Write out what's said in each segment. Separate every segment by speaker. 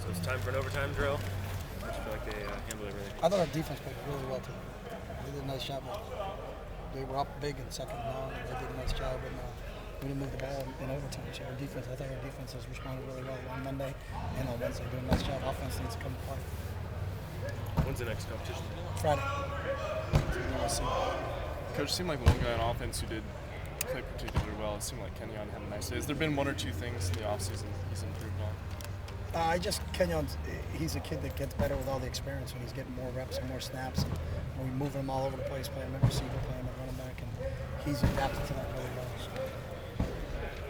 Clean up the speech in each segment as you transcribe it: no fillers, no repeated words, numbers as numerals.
Speaker 1: So it's time for an overtime drill. I just feel like they handled everything.
Speaker 2: I thought our defense played really well today. They did a nice job. They were up big in second and long, and they did a nice job. And we didn't move the ball in overtime. So our defense, I thought our defense has responded really well on Monday and on Wednesday. Doing a nice job. Offense needs to come to play.
Speaker 1: When's the next competition?
Speaker 2: Friday.
Speaker 3: Coach, it seemed like one guy on offense who did play particularly well. It seemed like Kenyon had a nice day. Has there been one or two things in the offseason he's improved on?
Speaker 2: Kenyon's, he's a kid that gets better with all the experience when he's getting more reps and more snaps. And we move him all over the place, playing him at receiver, playing him at running back, and he's adapted to that really well. So.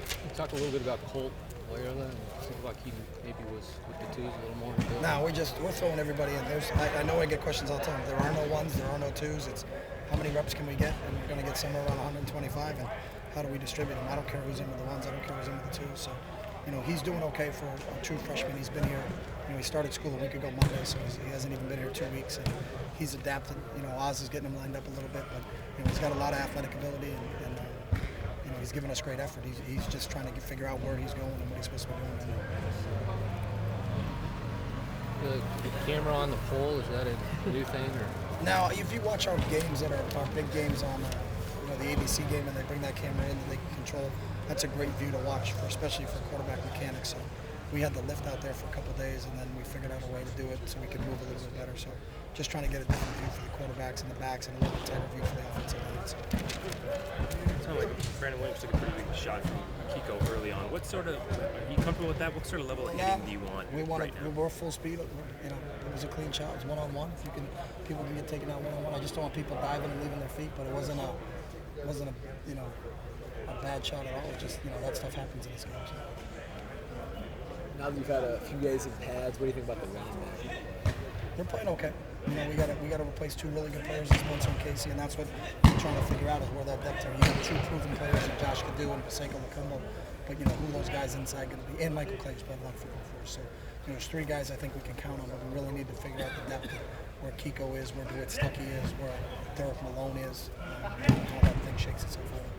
Speaker 4: You talked a little bit about Colt Loyola, and it seemed like he maybe was with the twos a little more.
Speaker 2: No, we're throwing everybody in. I know I get questions all the time. There are no ones, there are no twos. It's how many reps can we get, and we're going to get somewhere around 125, and how do we distribute them? I don't care who's in with the ones, I don't care who's in with the twos. So, he's doing okay for a true freshman. He's been here. He started school a week ago Monday, so he hasn't even been here 2 weeks, and he's adapted. Oz is getting him lined up a little bit, but he's got a lot of athletic ability, and he's given us great effort. He's just trying to figure out where he's going and what he's supposed to be doing.
Speaker 4: The camera on the pole, is that a new thing? Or?
Speaker 2: Now, if you watch our games that are our big games on the ABC game, and they bring that camera in that they can control, that's a great view to watch, especially for quarterback mechanics. So we had the lift out there for a couple of days, and then we figured out a way to do it so we could move a little bit better. So just trying to get a different view for the quarterbacks and the backs, and a little bit tighter view for the offensive line. So.
Speaker 1: It sounded like Brandon Williams took a pretty big shot from Kiko early on. Are you comfortable with that? What sort of level of hitting do you want?
Speaker 2: We're full speed. It was a clean shot. It was one-on-one. People can get taken out one-on-one. I just don't want people diving and leaving their feet, but it wasn't a bad shot at all. It just that stuff happens in this game. So.
Speaker 5: Now that you've had a few days of pads, what do you think about the running back?
Speaker 2: They're playing okay. We got to replace two really good players, Spencer and Casey, and that's what we're trying to figure out is where that depth is. You got two proven players that Josh Kadu and Paseko Lacumbo, but who those guys inside going to be? And Michael Clay's playing a lot of football for us. So there's three guys I think we can count on, but we really need to figure out the depth of where Kiko is, where DeWitt Stuckey is, where Derek Malone is, how that thing shakes itself out.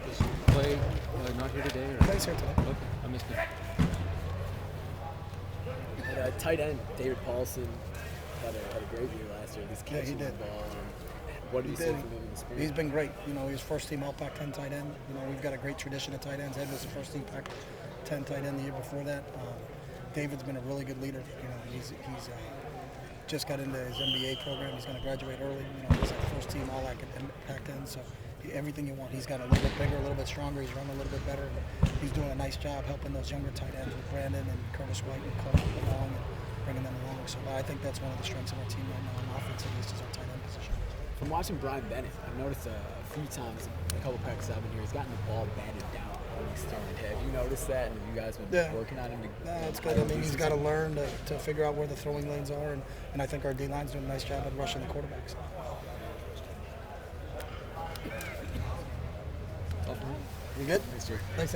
Speaker 4: Is Clay not here today? Or?
Speaker 2: Clay's here today.
Speaker 4: Okay, I missed it.
Speaker 5: Tight end David Paulson had a great year last year.
Speaker 2: He did.
Speaker 5: The ball. What did you say from him in the spirit?
Speaker 2: He's been great. He was first team All Pac-10 tight end. We've got a great tradition of tight ends. Ed was the first team Pac-10 tight end the year before that. David's been a really good leader. He's just got into his MBA program. He's going to graduate early. He's at first team All Pac-10. So everything you want. He's got a little bit bigger, a little bit stronger. He's running a little bit better. And he's doing a nice job helping those younger tight ends with Brandon and Curtis White and Clark along and bringing them along. So I think that's one of the strengths of our team right now, on offense at least, is our tight end position.
Speaker 5: From watching Brian Bennett, I've noticed a few times, a couple practices I've been here, he's gotten the ball batted down when he's throwing it. Have you noticed that? And have you guys been working on him?
Speaker 2: It's good. He's got to learn to figure out where the throwing lanes are, and I think our D-line's doing a nice job at rushing the quarterbacks. You good?
Speaker 5: Thanks, Jerry.
Speaker 2: Thanks, Ed.